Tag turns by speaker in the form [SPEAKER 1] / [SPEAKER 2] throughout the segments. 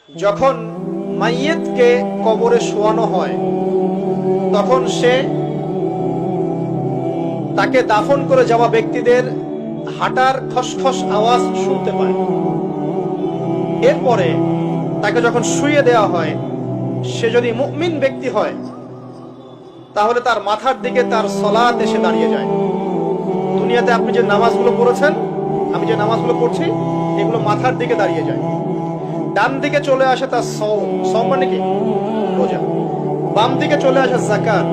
[SPEAKER 1] যখন মাইয়েতকে কবরে শোয়ানো হয় তখন সে তাকে দাফন করে যাওয়া ব্যক্তিদের হাঁটার খসখস আওয়াজ শুনতে পায়। এরপরে তাকে যখন শুইয়ে দেওয়া হয়, সে যদি মুমিন ব্যক্তি হয় তাহলে তার মাথার দিকে তার সলাত এসে দাঁড়িয়ে যায়। দুনিয়াতে আপনি যে নামাজগুলো পড়েছেন, আমি যে নামাজগুলো পড়ছি, এগুলো মাথার দিকে দাঁড়িয়ে যায়। ডান দিকে চলে আসে তার সওম মানে কি রোজা, বাম দিকে চলে আসে যাকাত,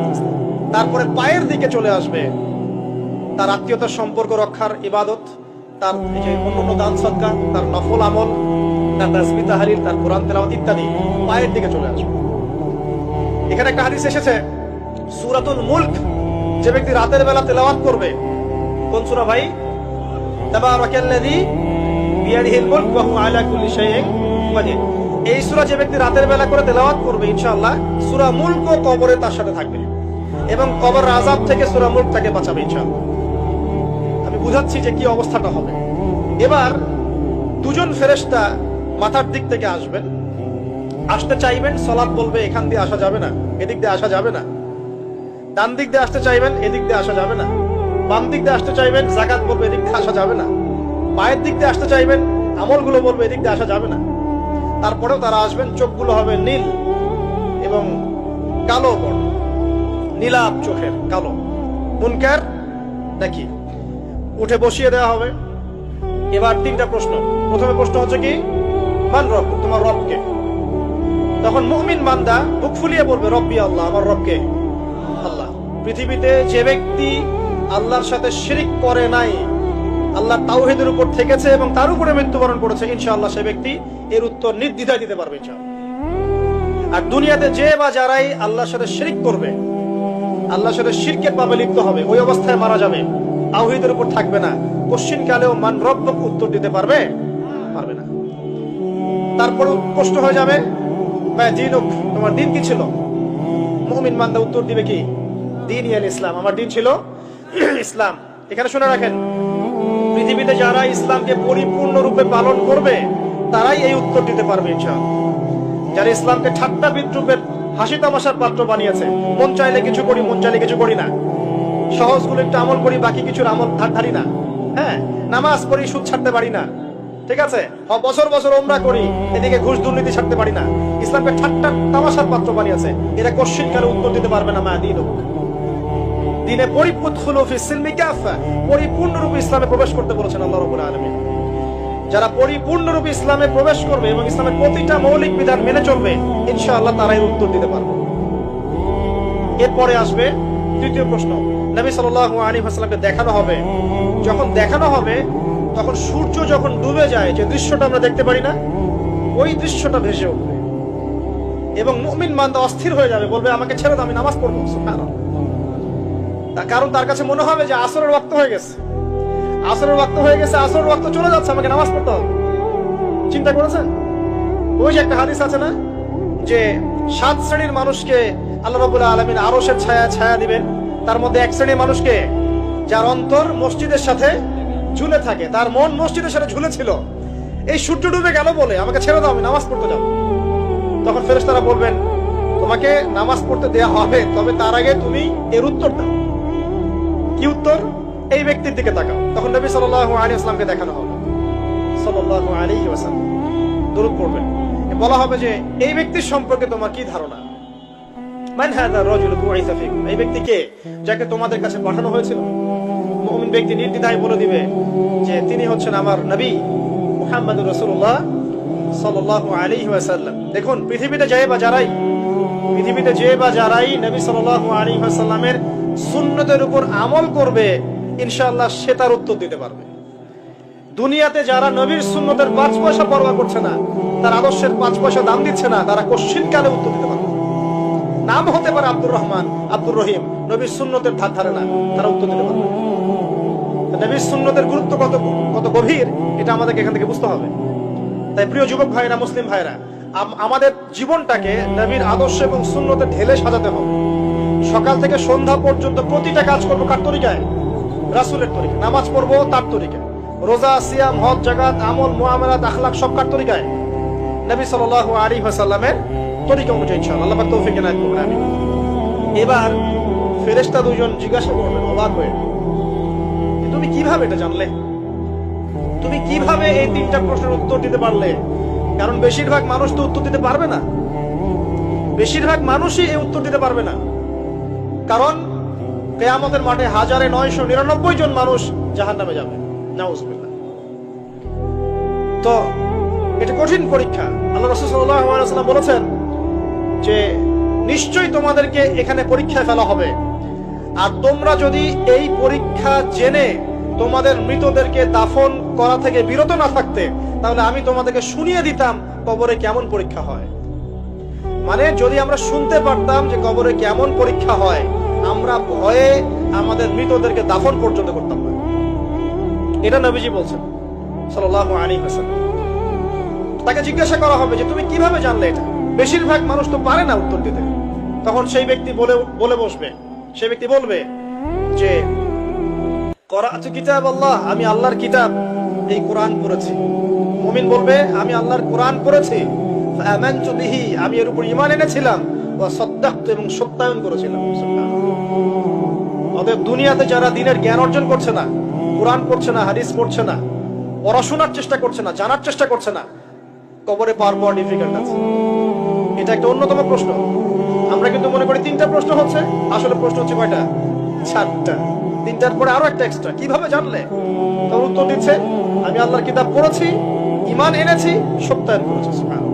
[SPEAKER 1] তারপরে পায়ের দিকে চলে আসবে তার আত্মীয়তার সম্পর্ক রক্ষার ইবাদত, তার যে অন্যান্য দান সদকা, তার নফল আমল, তার তাসবিহ তাহলিল, তার কোরআন তেলাওয়াত ইত্যাদি পায়ের দিকে চলে আসবে। এখানে একটা হাদিস এসেছে, সূরাতুল মুলক যে ব্যক্তি রাতের বেলা তেলাওয়াত করবে, কোন সূরা ভাই? তাবারাকাল্লাযী বিয়াদিহিল মুলক ওয়া হুয়া আলা কুল্লি শাইইন কাদির। এই সূরা যে ব্যক্তি রাতের বেলা করে তেলাওয়াত করবে, ইনশাআল্লাহ সূরা মুলক ও কবরে তার সাথে থাকবে এবং কবর আযাব থেকে সূরা মুলক তাকে বাঁচাবে ইনশাআল্লাহ। আমি বুঝাচ্ছি যে কি অবস্থাটা হবে। এবার দুজন ফেরেশতা মাথার দিক থেকে আসবেন, আসতে চাইবেন, সালাত বলবে এখান দিয়ে আসা যাবে না, এদিক দিয়ে আসা যাবে না। ডান দিক দিয়ে আসতে চাইবেন, এদিক দিয়ে আসা যাবে না। বাম দিক দিয়ে আসতে চাইবেন, যাকাত বলবে এদিক দিয়ে আসা যাবে না। পায়ের দিক দিয়ে আসতে চাইবেন, আমলগুলো বলবে এদিক দিয়ে আসা যাবে না। তারপরেও তারা আসবেন, চোখগুলো হবে নীল এবং কালো বর্ণ, নীলাভ চোখের কালো। মুনকার নাকি উঠে বসিয়ে দেওয়া হবে। এবার তিনটা প্রশ্ন। প্রথমে প্রশ্ন হচ্ছে কি, মান রব, তোমার রবকে? তখন মুমিন বান্দা বুক ফুলিয়ে বলবে রব্বি আল্লাহ, আমার রবকে আল্লাহ। পৃথিবীতে যে ব্যক্তি আল্লাহর সাথে শিরিক করে নাই, আল্লাহ তাওহীদের উপর থেকেছে এবং তার উপরে মৃত্যুবরণ করেছে, ইনশাআল্লাহ সে ব্যক্তি এর উত্তর নির্দ্বিধায় দিতে পারবে ইনশাআল্লাহ। আর দুনিয়াতে যে বা যারাই আল্লাহর সাথে শিরিক করবে, আল্লাহর সাথে শিরকের পাপে লিপ্ত হবে, ওই অবস্থায় মারা যাবে, তাওহীদের উপর থাকবে না, কোশ্চিনকালেও মান রব্বক উত্তর দিতে পারবে না। তারপর প্রশ্ন হয়ে যাবে মা দীনুক, তোমার দিন কি ছিল? মুমিন বান্দা উত্তর দিবে কি, দ্বীনি আল ইসলাম, আমার দিন ছিল ইসলাম। এখানে শুনে রাখেন, পৃথিবীতে যারা ইসলামকে পরিপূর্ণ রূপে পালন করবে তারাই এই উত্তর দিতে পারবে ইনশাআল্লাহ। যারা ইসলামকে ঠাট্টা বিদ্রুপের হাসি তামাশার পাত্র বানিয়েছে, মন চাইলে কিছু করি, মন চাইলে কিছু করি না, সহজগুলো একটু আমল করি, বাকি কিছুর আমল ধারি না, হ্যাঁ, নামাজ পড়ি, সুদ ছাড়তে পারি না, ঠিক আছে, বছর বছর ওমরা করি, এদিকে ঘুষ দুর্নীতি ছাড়তে পারি না, ইসলামকে ঠাট্টা তামাশার পাত্র বানিয়েছে, এরা কোশ্চিনকালে উত্তর দিতে পারবে না মা দীনুক, দিনে পরিপূর্ণরূপে ইসলামে প্রবেশ করতে বলেছেন আল্লাহ রাব্বুল আলামিন। যারা পরিপূর্ণরূপে ইসলামে প্রবেশ করবে এবং ইসলামের প্রতিটা মৌলিক বিধান মেনে চলবে, ইনশাআল্লাহ তারাই উত্তর দিতে পারবে। এরপরে আসবে তৃতীয় প্রশ্ন। নবী সাল্লাল্লাহু আলাইহি ওয়াসাল্লামকে দেখানো হবে, যখন দেখানো হবে তখন সূর্য যখন ডুবে যায়, যে দৃশ্যটা আমরা দেখতে পারি না, ওই দৃশ্যটা ভেসে উঠবে এবং মুমিন বান্দা অস্থির হয়ে যাবে, বলবে আমাকে ছেড়ে দাও, আমি নামাজ পড়বো। সুবহানাল্লাহ। কারণ তার কাছে মনে হবে যে আসরের ওয়াক্ত হয়ে গেছে, আসরের ওয়াক্ত হয়ে গেছে, আসরের ওয়াক্ত চলে যাচ্ছে, আমাকে নামাজ পড়তে হবে। চিন্তা করেছেন? ওই যে একটা হাদিস আছে না, যে 7 শ্রেণীর মানুষকে আল্লাহ রাব্বুল আলামিন আরশের ছায়া দিবেন। তার মধ্যে এক শ্রেণীর মানুষকে, যার অন্তর মসজিদের সাথে ঝুলে থাকে, তার মন মসজিদের সাথে ঝুলে ছিল, এই সূর্য ডুবে গেল বলে আমাকে ছেড়ে দাও, আমি নামাজ পড়তে যাব। তখন ফেরেশতারা বলবেন তোমাকে নামাজ পড়তে দেয়া হবে, তবে তার আগে তুমি এর উত্তর দাও। কি উত্তর? এই ব্যক্তির দিকে তাকাও। তখন নবী সাল্লাল্লাহু আলাইহি ওয়াসাল্লামকে দেখানো হবে, সাল্লাল্লাহু আলাইহি ওয়াসাল্লাম দরুদ পড়বেন। বলা হবে যে এই ব্যক্তির সম্পর্কে তোমার কি ধারণা? মান হাযা রাজুল বুইসা ফিকুম, এই ব্যক্তি কে, যাকে তোমাদের কাছে পাঠানো হয়েছিল? মুমিন ব্যক্তি নির্দ্বিধায় বলে দিবে যে তিনি হচ্ছেন আমার নবী মুহাম্মদুর রাসূলুল্লাহ সাল্লাল্লাহু আলাইহি ওয়াসাল্লাম। দেখুন, পৃথিবীতে যে বা যারাই নবী সাল্লাল্লাহু আলাইহি ওয়াসাল্লামের সুন্নতের উপর আমল করবে, ইনশাআল্লাহ সে তার উত্তর দিতে পারবে। দুনিয়াতে যারা নবীর সুন্নতের 5 পয়সা পরোয়া করছে না, তার আদর্শের 5 পয়সা দাম দিচ্ছে না, তারা কোশ্চিনকালে উত্তর দিতে পারবে। নাম হতে পারে আব্দুর রহমান, আব্দুর রহিম, নবীর সুন্নতের ধার ধারে না, তারা উত্তর দিতে পারবে। নবীর সুন্নতের গুরুত্ব কত গভীর, এটা আমাদেরকে এখান থেকে বুঝতে হবে। তাই প্রিয় যুবক ভাইরা, মুসলিম ভাইরা, আমাদের জীবনটাকে নবীর আদর্শ এবং সুন্নতে ঢেলে সাজাতে হবে। সকাল থেকে সন্ধ্যা পর্যন্ত প্রতিটা কাজ করবো কার তরিকায়? রাসূলের তরিকায়। নামাজ পড়বো তার তরিকায়, রোজা, সিয়াম, হজ, যাকাত, আমল, মুআমালাত, আখলাক সব কার তরিকায়? নবী সাল্লাল্লাহু আলাইহি ওয়াসাল্লামের তরিকা অনুযায়ী ইনশাআল্লাহ। আল্লাহ পাক তৌফিক এনায়েত করুন, আমিন। এবার ফেরেশতা দুইজন জিজ্ঞাসা করলেন অবাক হয়ে, তুমি কিভাবে এটা জানলে? তুমি কিভাবে এই তিনটা প্রশ্নের উত্তর দিতে পারলে? কারণ বেশিরভাগ মানুষ তো উত্তর দিতে পারবে না, বেশিরভাগ মানুষই এই উত্তর দিতে পারবে না। কারণ কিয়ামতের মাঠে 1999 জন মানুষ জাহান্নামে যাবে, নাউজুবিল্লাহ। তো এটা কঠিন পরীক্ষা। আল্লাহ রাসূল সাল্লাল্লাহু আলাইহি ওয়াসাল্লাম বলেছেন যে নিশ্চয়ই তোমাদেরকে এখানে পরীক্ষায় ফেলা হবে, আর তোমরা যদি এই পরীক্ষা জেনে তোমাদের মৃতদেরকে দাফন করা থেকে বিরত না থাকতে, তাহলে আমি তোমাদেরকে শুনিয়ে দিতাম কবরে কেমন পরীক্ষা হয়। মানে যদি আমরা শুনতে পারতাম যে কবরে কেমন পরীক্ষা হয়, আমরা ভয়ে আমাদের মৃতদেরকে দাফন পর্যন্ত করতাম না। এটা নবীজি বলছেন সাল্লাল্লাহু আলাইহি ওয়াসাল্লাম। তাকে জিজ্ঞাসা করা হবে যে তুমি কিভাবে জানলে এটা? বেশিরভাগ মানুষ তো পারে না উত্তর দিতে। তখন সেই ব্যক্তি বলে বসবে, সেই ব্যক্তি বলবে যে করাতু কিতাব আল্লাহ, আমি আল্লাহর কিতাব এই কোরআন পড়েছি। মুমিন বলবে আমি আল্লাহর কোরআন পড়েছি, ফাআমানতু বিহি, আমি এর উপর ঈমান এনেছিলাম, ওয়া সাদ্দাকতু, এবং সত্যায়ন করেছিলাম। অতএব দুনিয়াতে যারা দ্বীনের জ্ঞান অর্জন করছে না, কোরআন পড়ছে না, হাদিস পড়ছে না, পড়াশোনার চেষ্টা করছে না, জানার চেষ্টা করছে না, কবরে পাওয়ার পর ডিফিকাল্ট আছে। এটা একটা অন্যতম প্রশ্ন। আমরা কিন্তু মনে করি তিনটা প্রশ্ন হচ্ছে, আসলে প্রশ্ন হচ্ছে কয়টা? 4টা। তিনটার পরে আরো একটা এক্সট্রা। কিভাবে জানলে? তখন উত্তর দিচ্ছে আমি আল্লাহর কিতাব পড়েছি, ঈমান এনেছি, সত্যায়ন করেছি। সুবহানাল্লাহ।